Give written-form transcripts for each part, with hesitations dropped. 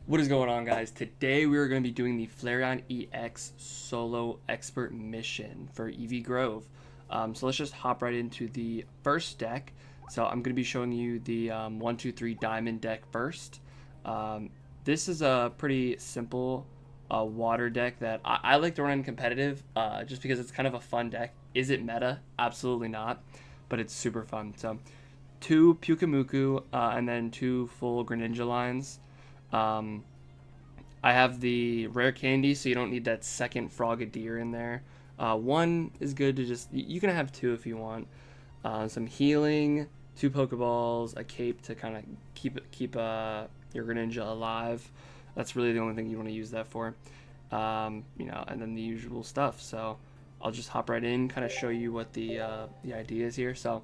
What is going on, guys? Today we are going to be doing the Flareon EX solo expert mission for EV Grove. So let's just hop right into the first deck. So I'm going to be showing you the 1, 2, 3 diamond deck first. This is a pretty simple water deck that I like to run in competitive just because it's kind of a fun deck. Is it meta? Absolutely not, but it's super fun. So 2 Pyukumuku and then 2 full Greninja lines. Um, I have the rare candy, so you don't need that second Frogadier in there. One is good to just, you can have two if you want. Some healing, 2 Pokeballs, a cape to kind of keep your Greninja alive. That's really the only thing you want to use that for. And then the usual stuff. So I'll just hop right in, kind of show you what the idea is here. So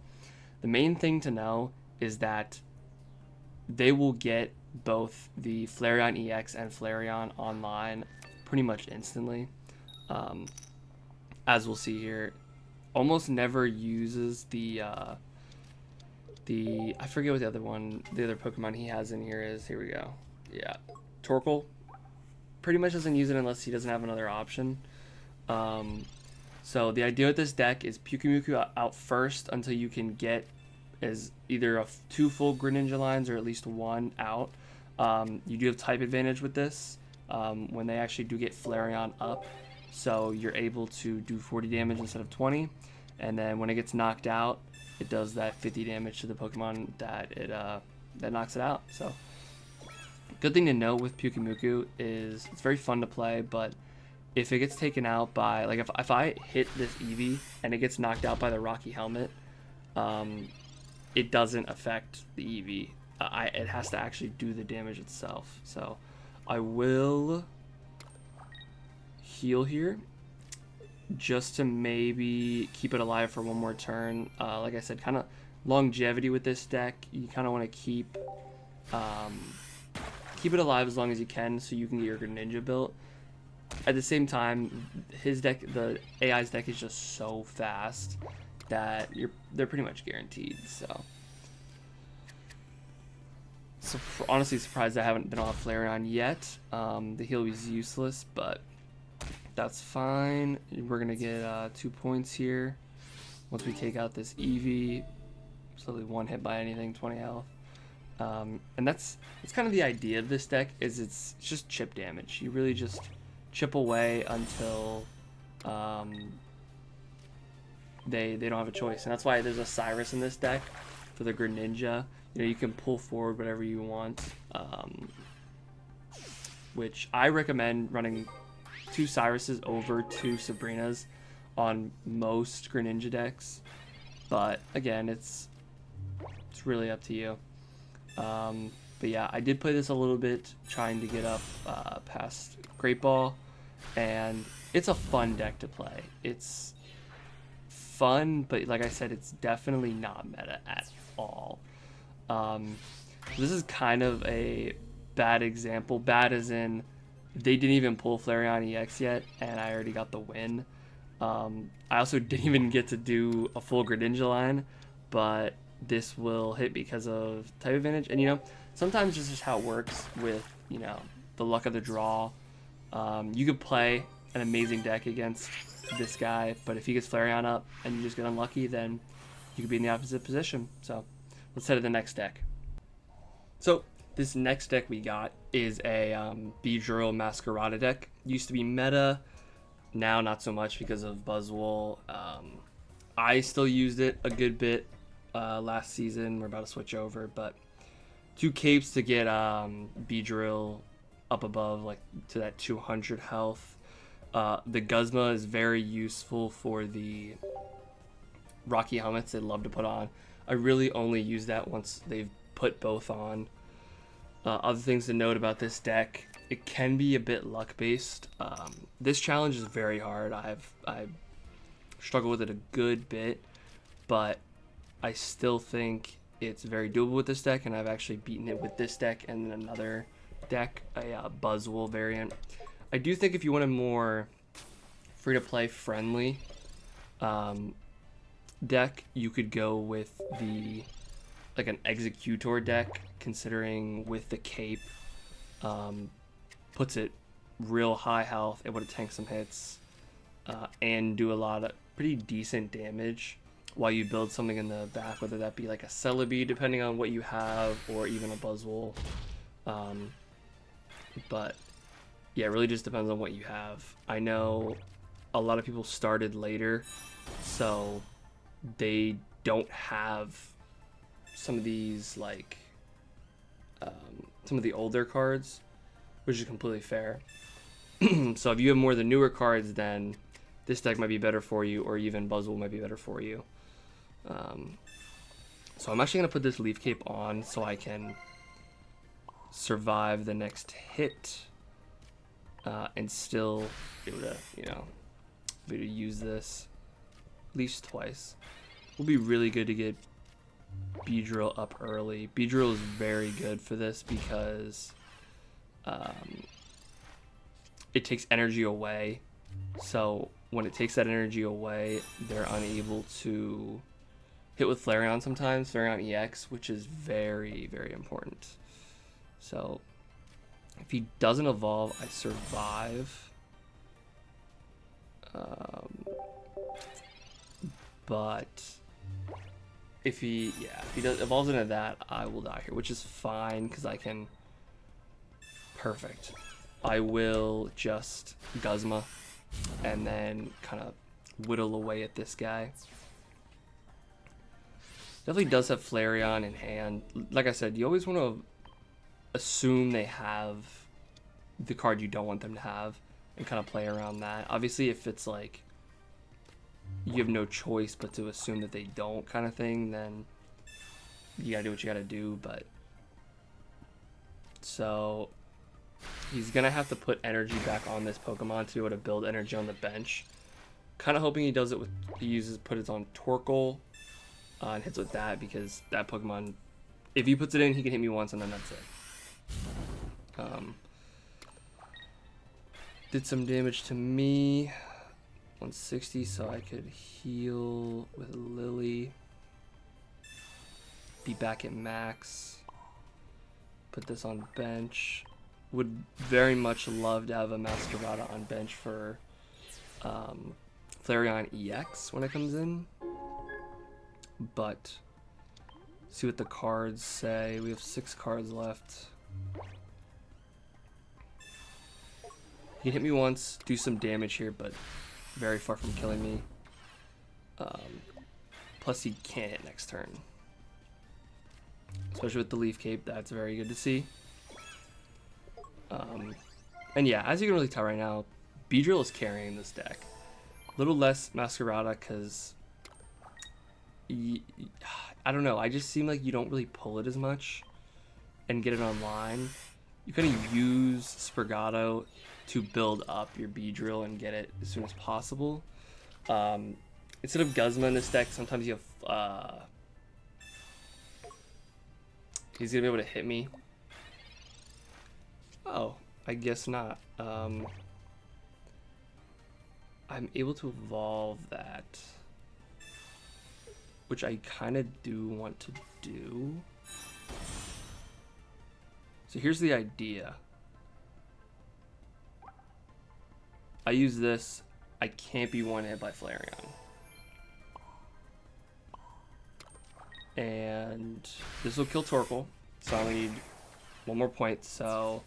the main thing to know is that they will get both the Flareon EX and Flareon online pretty much instantly. Um, as we'll see here, almost never uses the I forget what the other Pokemon he has in here is. Here we go. Yeah, Torkoal. Pretty much doesn't use it unless he doesn't have another option. Um, so the idea with this deck is Pyukumuku out first until you can get is either 2 full Greninja lines or at least 1 out. You do have type advantage with this when they actually do get Flareon up, so you're able to do 40 damage instead of 20, and then when it gets knocked out, it does that 50 damage to the Pokemon that knocks it out. So good thing to know with Pyukumuku is it's very fun to play, but if it gets taken out by, like, if I hit this Eevee and it gets knocked out by the Rocky Helmet, it doesn't affect the Eevee. It has to actually do the damage itself. So I will heal here just to maybe keep it alive for one more turn. Like I said, kind of longevity with this deck. You kind of want to keep it alive as long as you can so you can get your Greninja built. At the same time, his deck, the AI's deck, is just so fast that they're pretty much guaranteed. So honestly surprised I haven't been on Flareon yet. The heal is useless, but that's fine. We're gonna get 2 points here once we take out this Eevee. Slowly one hit by anything, 20 health. And that's kind of the idea of this deck. Is it's just chip damage. You really just chip away until they don't have a choice, and that's why there's a Cyrus in this deck for the Greninja. You know, you can pull forward whatever you want, which I recommend running 2 Cyruses over 2 Sabrinas on most Greninja decks, but again, it's really up to you. But yeah, I did play this a little bit, trying to get up past Great Ball, and it's a fun deck to play. It's fun, but like I said, it's definitely not meta at all. This is kind of a bad example. Bad as in they didn't even pull Flareon EX yet, and I already got the win. I also didn't even get to do a full Greninja line, but this will hit because of type advantage. And sometimes this is how it works with the luck of the draw. You could play an amazing deck against this guy, but if he gets Flareon up and you just get unlucky, then you could be in the opposite position. So let's head to the next deck. So this next deck we got is a Beedrill Masquerada deck. Used to be meta, now not so much because of Buzzwole. I still used it a good bit last season. We're about to switch over, but 2 capes to get Beedrill up above, like, to that 200 health. The Guzma is very useful for the Rocky helmets they love to put on. I really only use that once they've put both on. Other things to note about this deck, it can be a bit luck based. This challenge is very hard. I've struggled with it a good bit, but I still think it's very doable with this deck, and I've actually beaten it with this deck and another deck, a Buzzwole variant. I do think if you want a more free-to-play friendly deck, you could go with an Executor deck, considering with the cape puts it real high health, able to tank some hits, and do a lot of pretty decent damage while you build something in the back, whether that be like a Celebi, depending on what you have, or even a Buzzwole. But yeah, it really just depends on what you have. I know a lot of people started later, so they don't have some of these, like some of the older cards, which is completely fair. So if you have more of the newer cards, then this deck might be better for you, or even Buzzwole might be better for you. So I'm actually going to put this Leaf Cape on so I can survive the next hit, and still be able to, be able to use this at least twice. Will be really good to get Beedrill up early. Beedrill is very good for this because it takes energy away. So when it takes that energy away, they're unable to hit with Flareon sometimes, Flareon EX, which is very, very important. So if he doesn't evolve, I survive. But if he evolves into that, I will die here, which is fine because I can. Perfect. I will just Guzma and then kind of whittle away at this guy. Definitely does have Flareon in hand. Like I said, you always want to assume they have the card you don't want them to have and kind of play around that. Obviously, if it's like you have no choice but to assume that they don't kind of thing, then you gotta do what you gotta do. But so he's gonna have to put energy back on this Pokemon to be able to build energy on the bench. Kind of hoping he does it with, put it on Torkoal, and hits with that, because that Pokemon, if he puts it in, he can hit me once and then that's it. Did some damage to me. 160, so I could heal with Lily. Be back at max. Put this on bench. Would very much love to have a Masquerada on bench for Flareon EX when it comes in. But see what the cards say. We have 6 cards left. He hit me once, do some damage here, but very far from killing me. Plus he can't hit next turn. Especially with the Leaf Cape, that's very good to see. And yeah, as you can really tell right now, Beedrill is carrying this deck. A little less Masquerada because I don't know, I just seem like you don't really pull it as much and get it online. You kind of use Sprigato to build up your Beedrill and get it as soon as possible. Instead of Guzma in this deck, sometimes you have he's gonna be able to hit me. Oh, I guess not. I'm able to evolve that, which I kind of do want to do. So here's the idea. I use this, I can't be one hit by Flareon. And this will kill Torkoal, so I only need 1 more point, so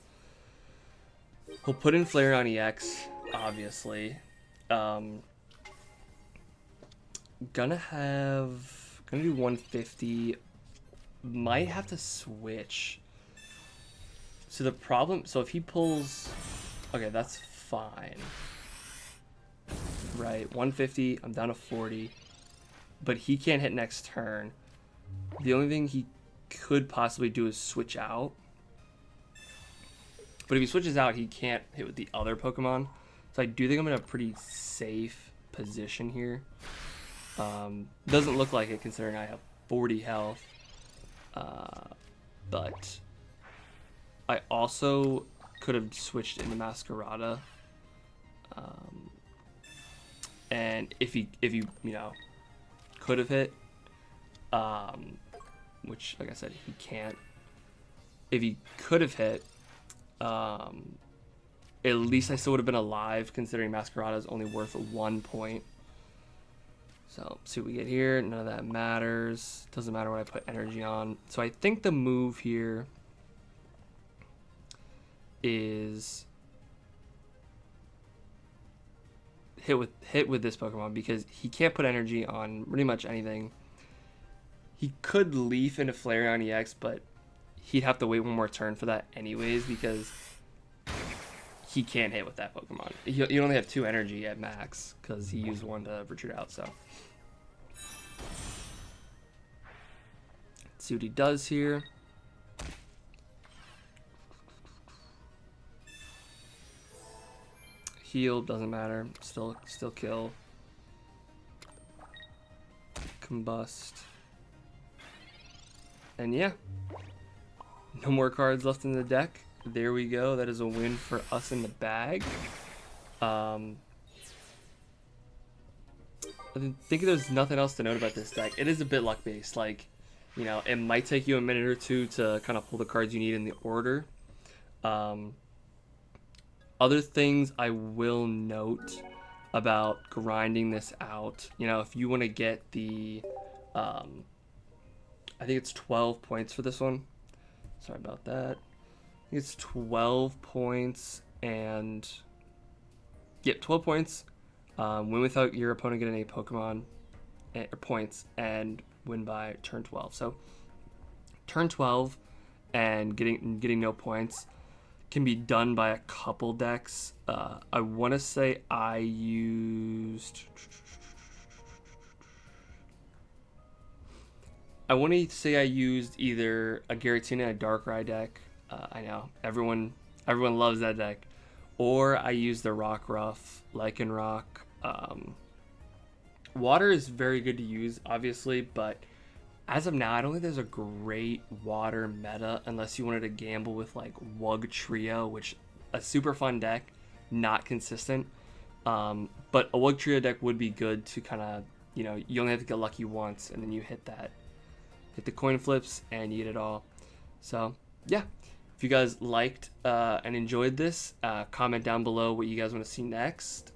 we'll put in Flareon EX, obviously. Gonna do 150. Might have to switch. So the problem, so if he pulls, okay, that's fine. Right, 150, I'm down to 40. But he can't hit next turn. The only thing he could possibly do is switch out. But if he switches out, he can't hit with the other Pokemon. So I do think I'm in a pretty safe position here. Doesn't look like it considering I have 40 health. But I also could have switched into Masquerada. And if he could have hit, which like I said, he can't. If he could have hit, At least I still would have been alive, considering Masquerada is only worth 1 point. So, see what we get here. None of that matters. Doesn't matter what I put energy on. So I think the move here is hit with this Pokemon, because he can't put energy on pretty much anything. He could leaf into Flareon EX, but he'd have to wait one more turn for that anyways, because he can't hit with that Pokemon. You only have 2 energy at max, because he used 1 to retreat out, so. Let's see what he does here. Heal, doesn't matter. Still kill. Combust. And yeah. No more cards left in the deck. There we go. That is a win for us in the bag. I think there's nothing else to note about this deck. It is a bit luck based. Like, you know, it might take you a minute or two to kind of pull the cards you need in the order. Other things I will note about grinding this out, you know, if you want to get the, I think it's 12 points for this one. Sorry about that. I think it's 12 points and, yep, 12 points. Win without your opponent getting any Pokemon or points, and win by turn 12. So turn 12 and getting no points can be done by a couple decks. I want to say I used either a Giratina and a Darkrai deck. I know everyone loves that deck, or I used the Rockruff, Lycanroc. Water is very good to use, obviously, but as of now, I don't think there's a great water meta unless you wanted to gamble with like Wug Trio, which a super fun deck, not consistent. But a Wug Trio deck would be good to kind of, you know, you only have to get lucky once, and then you hit the coin flips and you get it all. So yeah, if you guys liked and enjoyed this, comment down below what you guys want to see next.